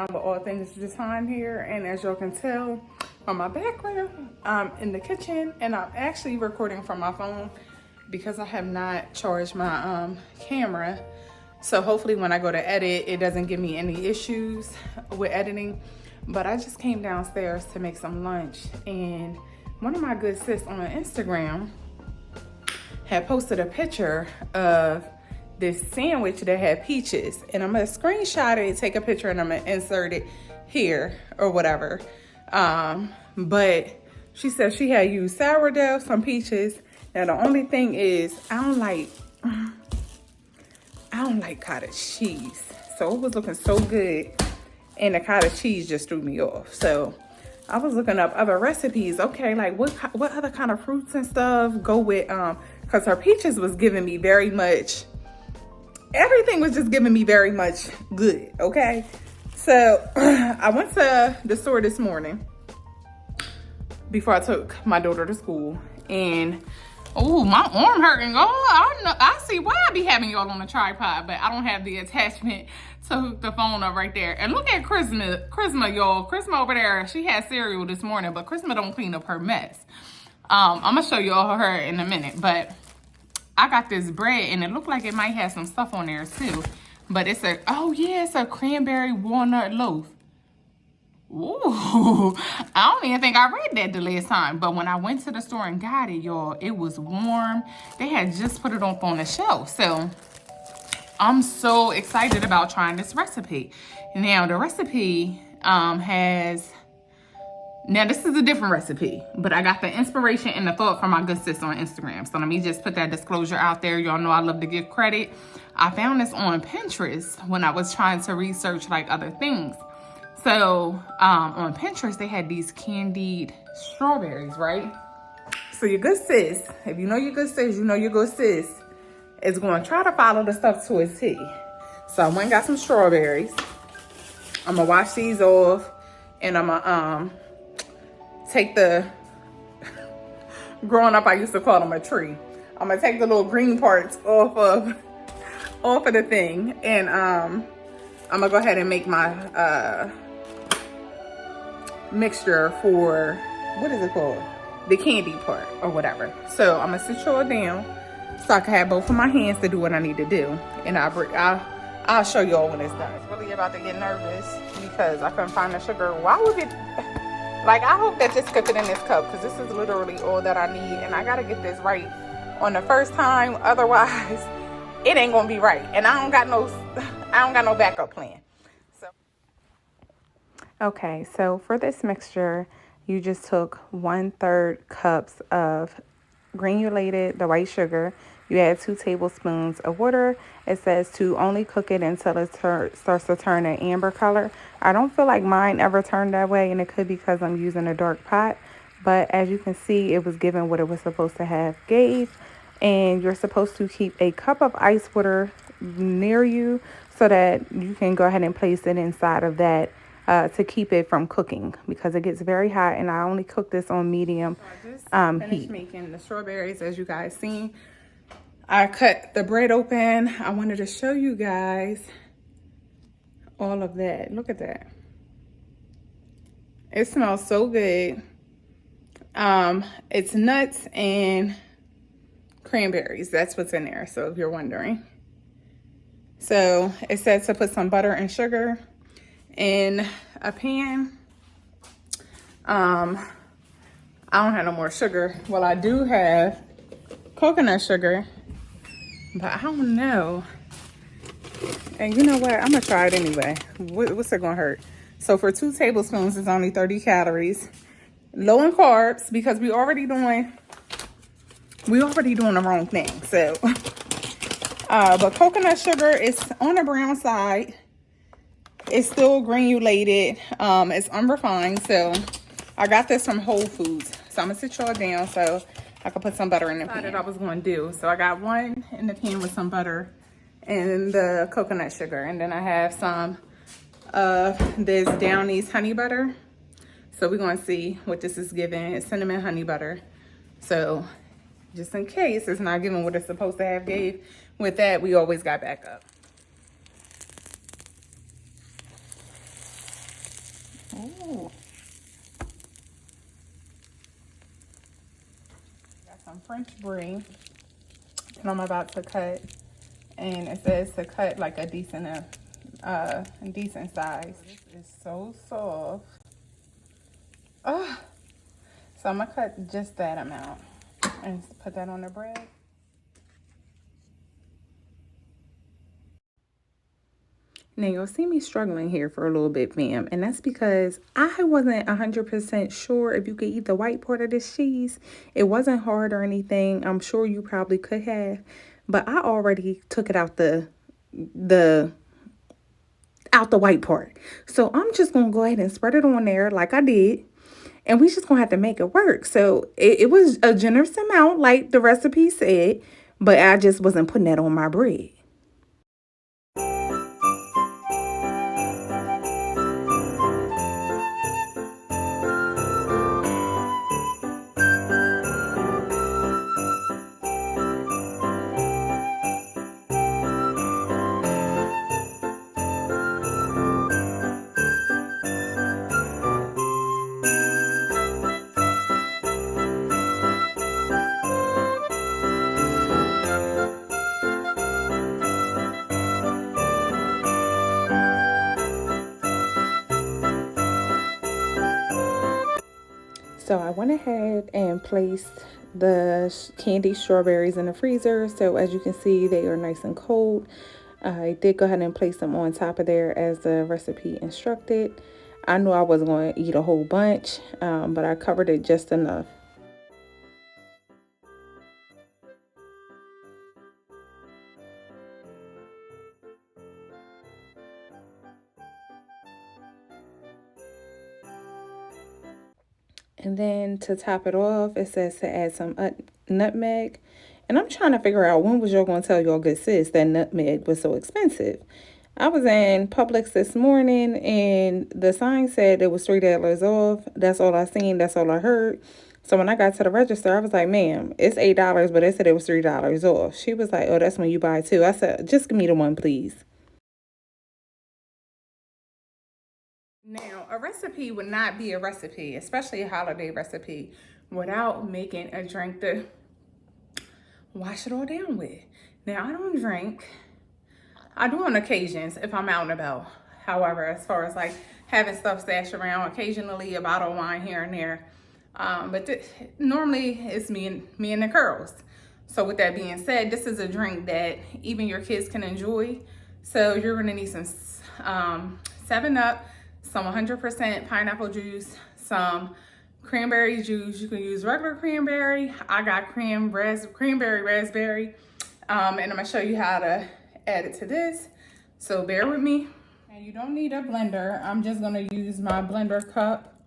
With all things Jahan here, and as y'all can tell from my background, I'm in the kitchen and I'm actually recording from my phone because I have not charged my camera. So hopefully when I go to edit, it doesn't give me any issues with editing. But I just came downstairs to make some lunch, and one of my good sis on Instagram had posted a picture of this sandwich that had peaches, and I'm gonna screenshot it, take a picture, and I'm gonna insert it here or whatever. But she said she had used sourdough, some peaches. Now the only thing is I don't like cottage cheese, so it was looking so good, and the cottage cheese just threw me off. So I was looking up other recipes. Okay, like what other kind of fruits and stuff go with because her peaches was giving me very much. Everything was just giving me very much good, okay? So I went to the store this morning before I took my daughter to school, and oh, my arm hurting. Oh, I see why I be having y'all on a tripod, but I don't have the attachment to hook the phone up right there. And look at Chrisma, y'all. Chrisma over there, she had cereal this morning, but Chrisma don't clean up her mess. I'm gonna show y'all her in a minute, but I got this bread, and it looked like it might have some stuff on there too. But it's it's a cranberry walnut loaf. Ooh, I don't even think I read that the last time. But when I went to the store and got it, y'all, it was warm. They had just put it up on the shelf. So I'm so excited about trying this recipe. Now, the recipe has... Now, this is a different recipe, but I got the inspiration and the thought from my good sis on Instagram. So let me just put that disclosure out there. Y'all know I love to give credit. I found this on Pinterest when I was trying to research like other things. So on Pinterest, they had these candied strawberries, right? So your good sis, if you know your good sis, you know your good sis is going to try to follow the stuff to a T. So I went and got some strawberries. I'm going to wash these off, and I'm going to... take the, growing up I used to call them a tree. I'm gonna take the little green parts off of the thing, and I'm gonna go ahead and make my mixture for, what is it called? The candy part or whatever. So I'm gonna sit y'all down so I can have both of my hands to do what I need to do, and I'll show y'all when it's done. I was really about to get nervous because I couldn't find the sugar. Why would it? Like, I hope that this could fit in this cup, because this is literally all that I need, and I gotta get this right on the first time. Otherwise, it ain't gonna be right, and I don't got no backup plan. So, okay, so for this mixture, you just took 1/3 cups of granulated the white sugar. You add 2 tablespoons of water. It says to only cook it until it starts to turn an amber color. I don't feel like mine ever turned that way, and it could be because I'm using a dark pot. But as you can see, it was given what it was supposed to have gave. And you're supposed to keep a cup of ice water near you so that you can go ahead and place it inside of that to keep it from cooking, because it gets very hot, and I only cook this on medium heat. Making the strawberries, as you guys seen. I cut the bread open. I wanted to show you guys all of that. Look at that. It smells so good. It's nuts and cranberries. That's what's in there, so if you're wondering. So it says to put some butter and sugar in a pan. I don't have no more sugar. Well, I do have coconut sugar, but I don't know. And you know what? I'm gonna try it anyway. What's it gonna hurt? So for 2 tablespoons, it's only 30 calories. Low in carbs, because we already doing the wrong thing. So, but coconut sugar is on the brown side. It's still granulated. It's unrefined. So I got this from Whole Foods. So I'm gonna sit y'all down so I could put some butter in the pan. That I was gonna do. So I got one in the pan with some butter and the coconut sugar, and then I have some of this Downey's honey butter. So we're gonna see what this is giving. It's cinnamon honey butter. So just in case it's not giving what it's supposed to have gave, with that, we always got backup. Ooh. Got some French brie that I'm about to cut. And it says to cut like a decent size. This is so soft. Oh. So I'm gonna cut just that amount and put that on the bread. Now you'll see me struggling here for a little bit, fam, and that's because I wasn't 100% sure if you could eat the white part of this cheese. It wasn't hard or anything. I'm sure you probably could have, but I already took it out the white part. So I'm just gonna go ahead and spread it on there like I did, and we just gonna have to make it work. So it was a generous amount, like the recipe said, but I just wasn't putting that on my bread. So I went ahead and placed the candied strawberries in the freezer. So as you can see, they are nice and cold. I did go ahead and place them on top of there as the recipe instructed. I knew I wasn't going to eat a whole bunch, but I covered it just enough. And then to top it off, it says to add some nutmeg. And I'm trying to figure out, when was y'all going to tell y'all good sis that nutmeg was so expensive? I was in Publix this morning and the sign said it was $3 off. That's all I seen. That's all I heard. So when I got to the register, I was like, ma'am, it's $8, but they said it was $3 off. She was like, oh, that's when you buy two. I said, just give me the one, please. Now, a recipe would not be a recipe, especially a holiday recipe, without making a drink to wash it all down with. Now, I don't drink. I do on occasions if I'm out and about. However, as far as like having stuff stashed around, occasionally a bottle of wine here and there. But normally it's me and the girls. So with that being said, this is a drink that even your kids can enjoy. So you're gonna need some 7-Up, some 100% pineapple juice, some cranberry juice. You can use regular cranberry. I got cranberry raspberry. And I'm gonna show you how to add it to this. So bear with me. And you don't need a blender. I'm just gonna use my blender cup.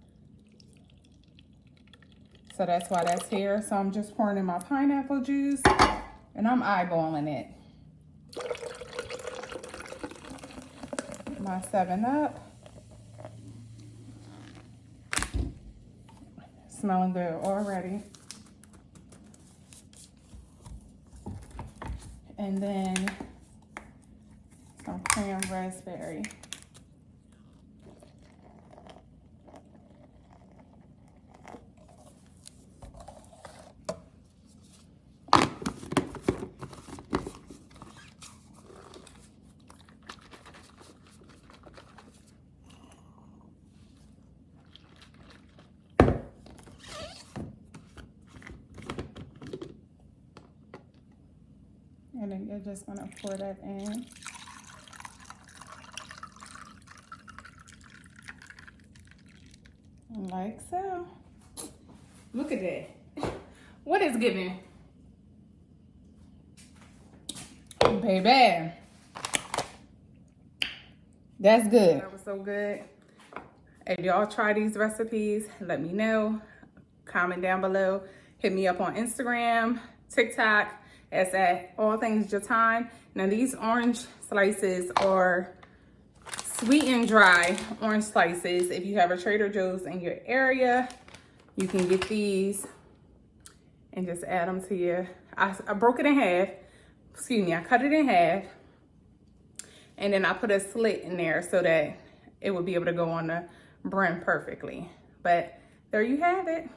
So that's why that's here. So I'm just pouring in my pineapple juice and I'm eyeballing it. My 7-Up. Smelling good already. And then some Cran raspberry. And then you're just gonna pour that in. Like so. Look at that. What is giving? Baby. That's good. That was so good. If y'all try these recipes, let me know. Comment down below. Hit me up on Instagram, TikTok. It's at All Things Jatan. Now these orange slices are sweet and dry orange slices. If you have a Trader Joe's in your area, you can get these. and just add them to your, I broke it in half. Excuse me, I cut it in half. And then I put a slit in there so that it would be able to go on the brim perfectly. But there you have it.